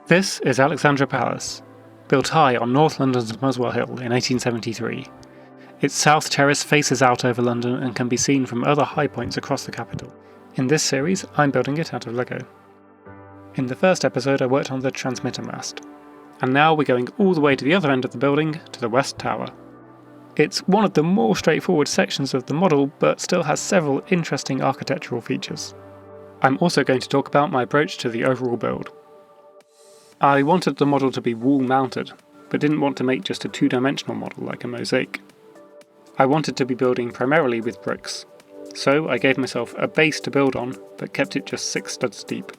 This is Alexandra Palace, built high on North London's Muswell Hill in 1873. Its south terrace faces out over London and can be seen from other high points across the capital. In this series, I'm building it out of Lego. In the first episode I worked on the transmitter mast, and now we're going all the way to the other end of the building, to the West Tower. It's one of the more straightforward sections of the model, but still has several interesting architectural features. I'm also going to talk about my approach to the overall build. I wanted the model to be wall-mounted, but didn't want to make just a two-dimensional model like a mosaic. I wanted to be building primarily with bricks, so I gave myself a base to build on, but kept it just 6 studs deep.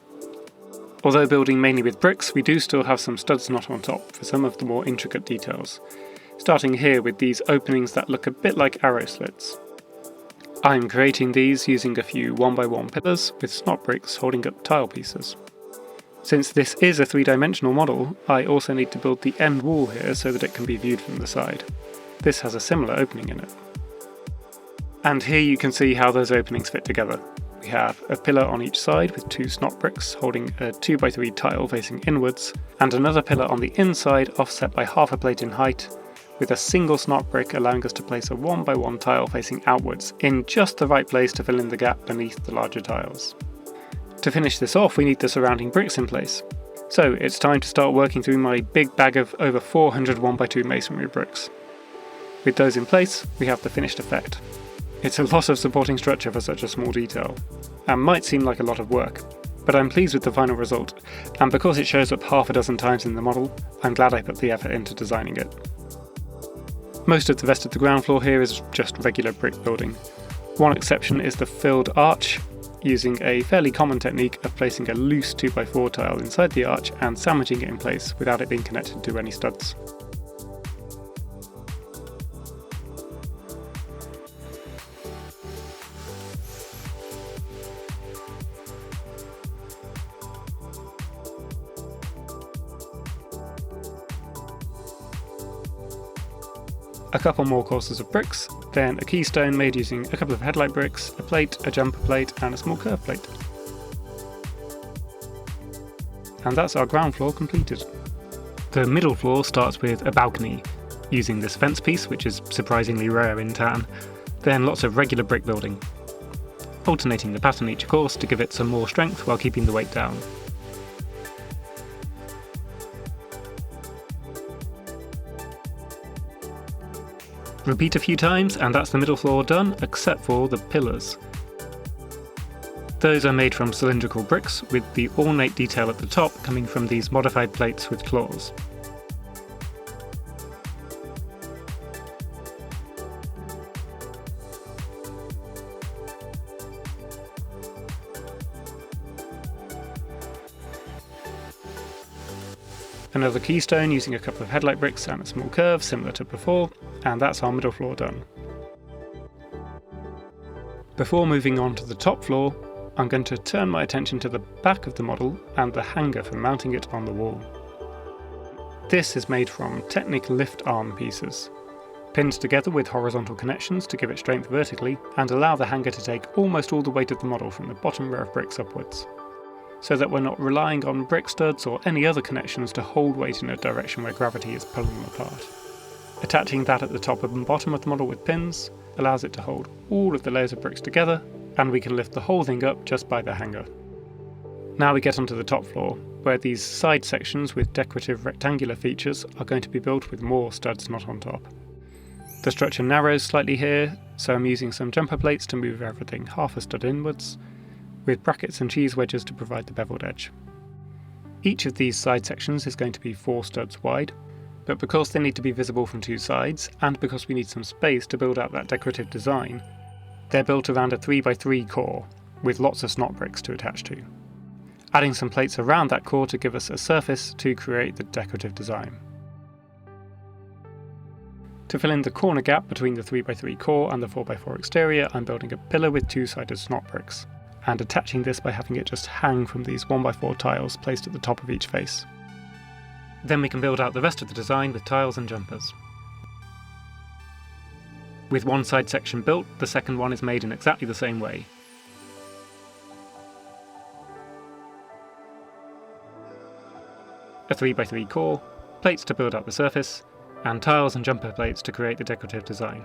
Although building mainly with bricks, we do still have some studs knot on top for some of the more intricate details, starting here with these openings that look a bit like arrow slits. I'm creating these using a few 1x1 pillars with snot bricks holding up tile pieces. Since this is a 3-dimensional model, I also need to build the end wall here so that it can be viewed from the side. This has a similar opening in it. And here you can see how those openings fit together. We have a pillar on each side with 2 snot bricks holding a 2x3 tile facing inwards, and another pillar on the inside offset by half a plate in height, with a single snot brick allowing us to place a 1x1 tile facing outwards in just the right place to fill in the gap beneath the larger tiles. To finish this off, we need the surrounding bricks in place. So it's time to start working through my big bag of over 400 1x2 masonry bricks. With those in place, we have the finished effect. It's a lot of supporting structure for such a small detail, and might seem like a lot of work, but I'm pleased with the final result, and because it shows up half a dozen times in the model, I'm glad I put the effort into designing it. Most of the rest of the ground floor here is just regular brick building. One exception is the filled arch, using a fairly common technique of placing a loose 2x4 tile inside the arch and sandwiching it in place without it being connected to any studs. A couple more courses of bricks, then a keystone made using a couple of headlight bricks, a plate, a jumper plate and a small curve plate. And that's our ground floor completed. The middle floor starts with a balcony, using this fence piece which is surprisingly rare in tan, then lots of regular brick building, alternating the pattern each course to give it some more strength while keeping the weight down. Repeat a few times and that's the middle floor done, except for the pillars. Those are made from cylindrical bricks, with the ornate detail at the top coming from these modified plates with claws. Another keystone using a couple of headlight bricks and a small curve similar to before, and that's our middle floor done. Before moving on to the top floor, I'm going to turn my attention to the back of the model and the hanger for mounting it on the wall. This is made from Technic lift arm pieces, pinned together with horizontal connections to give it strength vertically and allow the hanger to take almost all the weight of the model from the bottom row of bricks upwards, so that we're not relying on brick studs or any other connections to hold weight in a direction where gravity is pulling them apart. Attaching that at the top and bottom of the model with pins allows it to hold all of the layers of bricks together, and we can lift the whole thing up just by the hanger. Now we get onto the top floor, where these side sections with decorative rectangular features are going to be built with more studs not on top. The structure narrows slightly here, so I'm using some jumper plates to move everything half a stud inwards, with brackets and cheese wedges to provide the beveled edge. Each of these side sections is going to be 4 studs wide, but because they need to be visible from 2 sides, and because we need some space to build out that decorative design, they're built around a 3x3 core, with lots of snot bricks to attach to, adding some plates around that core to give us a surface to create the decorative design. To fill in the corner gap between the 3x3 core and the 4x4 exterior, I'm building a pillar with 2-sided snot bricks, and attaching this by having it just hang from these 1x4 tiles placed at the top of each face. Then we can build out the rest of the design with tiles and jumpers. With one side section built, the second one is made in exactly the same way. a 3x3 core, plates to build up the surface, and tiles and jumper plates to create the decorative design.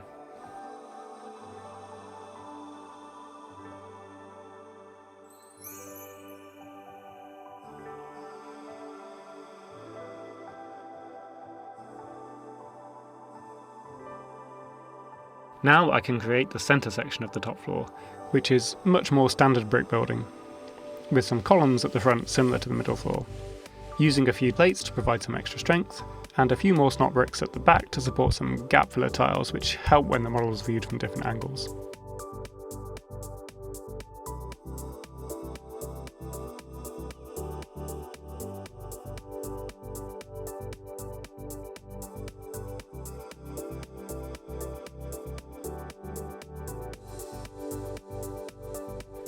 Now I can create the centre section of the top floor, which is much more standard brick building, with some columns at the front similar to the middle floor, using a few plates to provide some extra strength, and a few more snot bricks at the back to support some gap filler tiles which help when the model is viewed from different angles.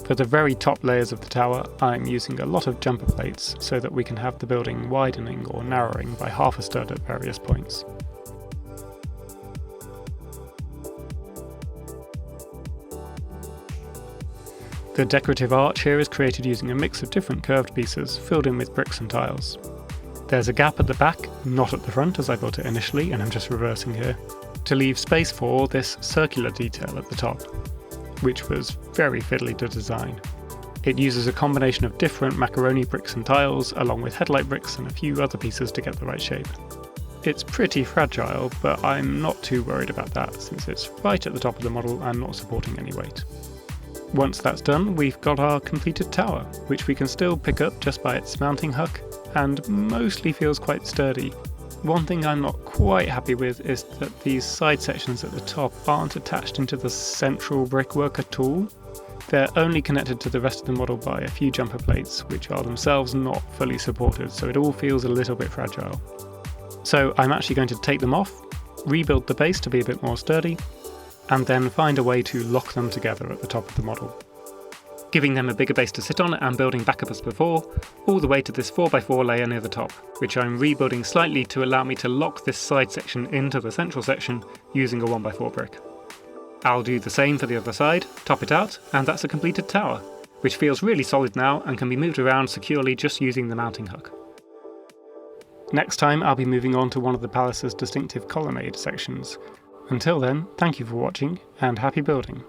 For the very top layers of the tower, I'm using a lot of jumper plates so that we can have the building widening or narrowing by half a stud at various points. The decorative arch here is created using a mix of different curved pieces filled in with bricks and tiles. There's a gap at the back, not at the front as I built it initially, and I'm just reversing here, to leave space for this circular detail at the top, which was very fiddly to design. It uses a combination of different macaroni bricks and tiles, along with headlight bricks and a few other pieces to get the right shape. It's pretty fragile, but I'm not too worried about that since it's right at the top of the model and not supporting any weight. Once that's done, we've got our completed tower, which we can still pick up just by its mounting hook, and mostly feels quite sturdy. One thing I'm not quite happy with is that these side sections at the top aren't attached into the central brickwork at all. They're only connected to the rest of the model by a few jumper plates, which are themselves not fully supported, so it all feels a little bit fragile. So I'm actually going to take them off, rebuild the base to be a bit more sturdy, and then find a way to lock them together at the top of the model, giving them a bigger base to sit on and building back up as before, all the way to this 4x4 layer near the top, which I'm rebuilding slightly to allow me to lock this side section into the central section using a 1x4 brick. I'll do the same for the other side, top it out, and that's a completed tower, which feels really solid now and can be moved around securely just using the mounting hook. Next time I'll be moving on to one of the palace's distinctive colonnade sections. Until then, thank you for watching and happy building.